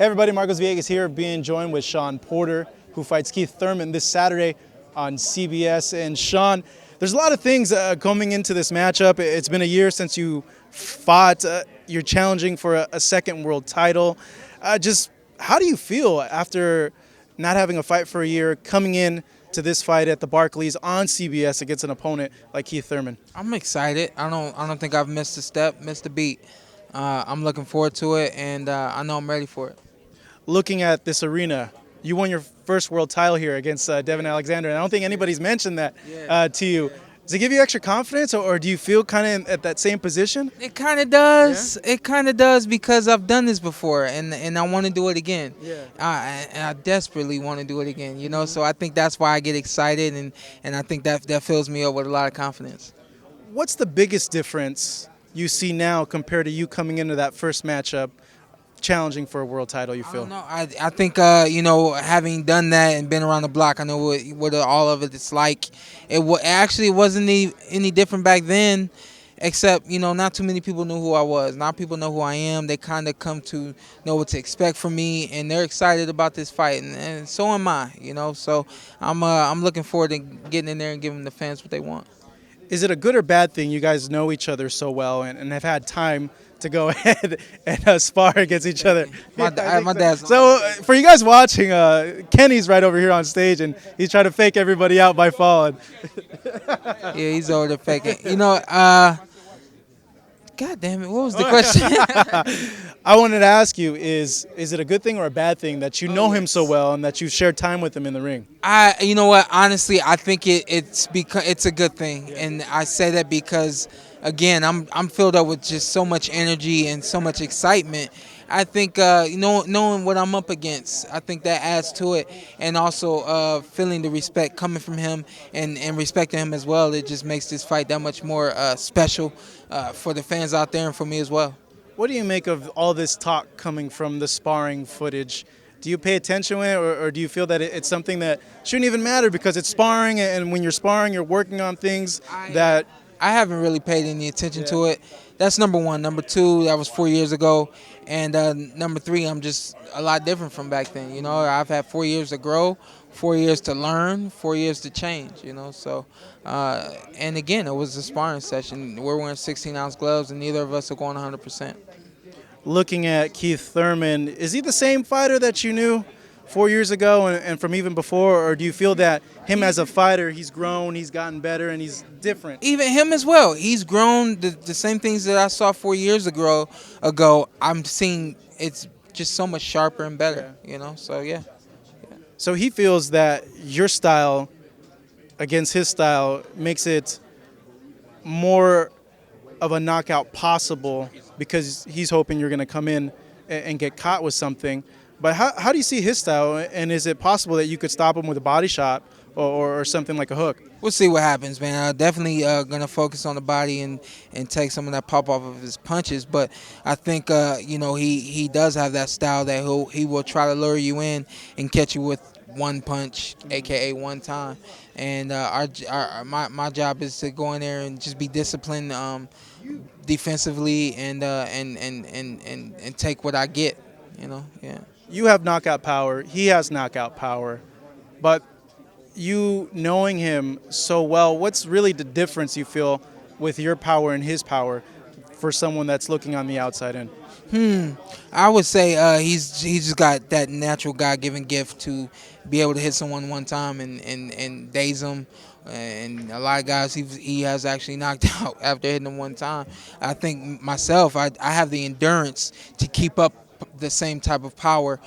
Hey everybody, Marcos Villegas here, being joined with Shawn Porter, who fights Keith Thurman this Saturday on CBS. And Shawn, there's a lot of things coming into this matchup. It's been a year since you fought. You're challenging for a second world title. Just how do you feel after not having a fight for a year, coming in to this fight at the Barclays on CBS against an opponent like Keith Thurman? I'm excited. I don't think I've missed a step, missed a beat. I'm looking forward to it, and I know I'm ready for it. Looking at this arena, you won your first world title here against Devin Alexander, and I don't think anybody's mentioned that to you. Does it give you extra confidence, or do you feel kind of at that same position? It kind of does. Yeah. It kind of does because I've done this before, and I want to do it again. Yeah. I desperately want to do it again. You know, so I think that's why I get excited, and I think that fills me up with a lot of confidence. What's the biggest difference you see now compared to you coming into that first matchup, challenging for a world title, you feel? I don't know. I think, having done that and been around the block, I know what all of it's like. It wasn't any different back then, except, not too many people knew who I was. Now people know who I am. They kind of come to know what to expect from me, and they're excited about this fight, and so am I, So I'm looking forward to getting in there and giving the fans what they want. Is it a good or bad thing you guys know each other so well and have had time to go ahead and spar against each other? My dad's. So for you guys watching, Kenny's right over here on stage, and he's trying to fake everybody out by falling. Yeah, he's over there faking. God damn it, what was the question? I wanted to ask you, is it a good thing or a bad thing that you know him so well and that you shared time with him in the ring? You know what? Honestly, I think it's a good thing, and I say that because, again, I'm filled up with just so much energy and so much excitement. I think knowing what I'm up against, I think that adds to it, and also feeling the respect coming from him and respecting him as well. It just makes this fight that much more special for the fans out there and for me as well. What do you make of all this talk coming from the sparring footage? Do you pay attention to it, or do you feel that it's something that shouldn't even matter because it's sparring, and when you're sparring, you're working on things that... I haven't really paid any attention to it. That's number one. Number two, that was 4 years ago. And number three, I'm just a lot different from back then. I've had 4 years to grow, 4 years to learn, 4 years to change, So, and again, it was a sparring session. We're wearing 16-ounce gloves, and neither of us are going 100%. Looking at Keith Thurman, is he the same fighter that you knew 4 years ago and from even before, or do you feel that him as a fighter, he's grown, he's gotten better, and he's different? Even him as well. He's grown. The same things that I saw 4 years ago, I'm seeing it's just so much sharper and better, So, yeah. So he feels that your style against his style makes it more of a knockout possible because he's hoping you're going to come in and get caught with something. But how do you see his style, and is it possible that you could stop him with a body shot or something like a hook? We'll see what happens, man. I'm definitely going to focus on the body and take some of that pop off of his punches. But I think, he does have that style that he will try to lure you in and catch you with one punch, a.k.a. one time. And my job is to go in there and just be disciplined defensively and take what I get, yeah. You have knockout power. He has knockout power. But you knowing him so well, what's really the difference you feel with your power and his power for someone that's looking on the outside in? I would say he's just got that natural God-given gift to be able to hit someone one time and daze them. And a lot of guys he has actually knocked out after hitting them one time. I think myself, I have the endurance to keep up the same type of power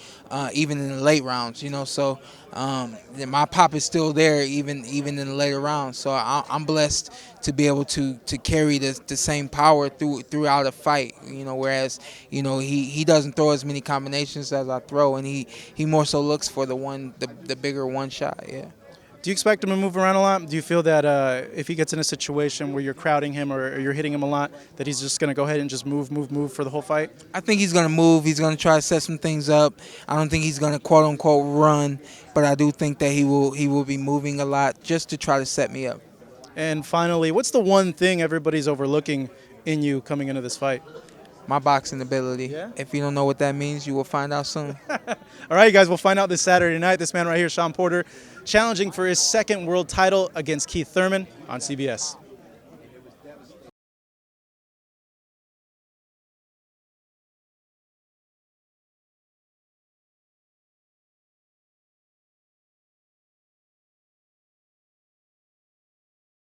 even in the late rounds, So my pop is still there even in the later rounds. So I'm blessed to be able to carry the same power throughout a fight, whereas he doesn't throw as many combinations as I throw, and he more so looks for the bigger one shot. Yeah. Do you expect him to move around a lot? Do you feel that if he gets in a situation where you're crowding him or you're hitting him a lot, that he's just going to go ahead and just move for the whole fight? I think he's going to move. He's going to try to set some things up. I don't think he's going to quote-unquote run, but I do think that he will be moving a lot just to try to set me up. And finally, what's the one thing everybody's overlooking in you coming into this fight? my boxing ability. Yeah? If you don't know what that means, you will find out soon. All right, guys, we'll find out this Saturday night. This man right here, Shawn Porter, challenging for his second world title against Keith Thurman on CBS.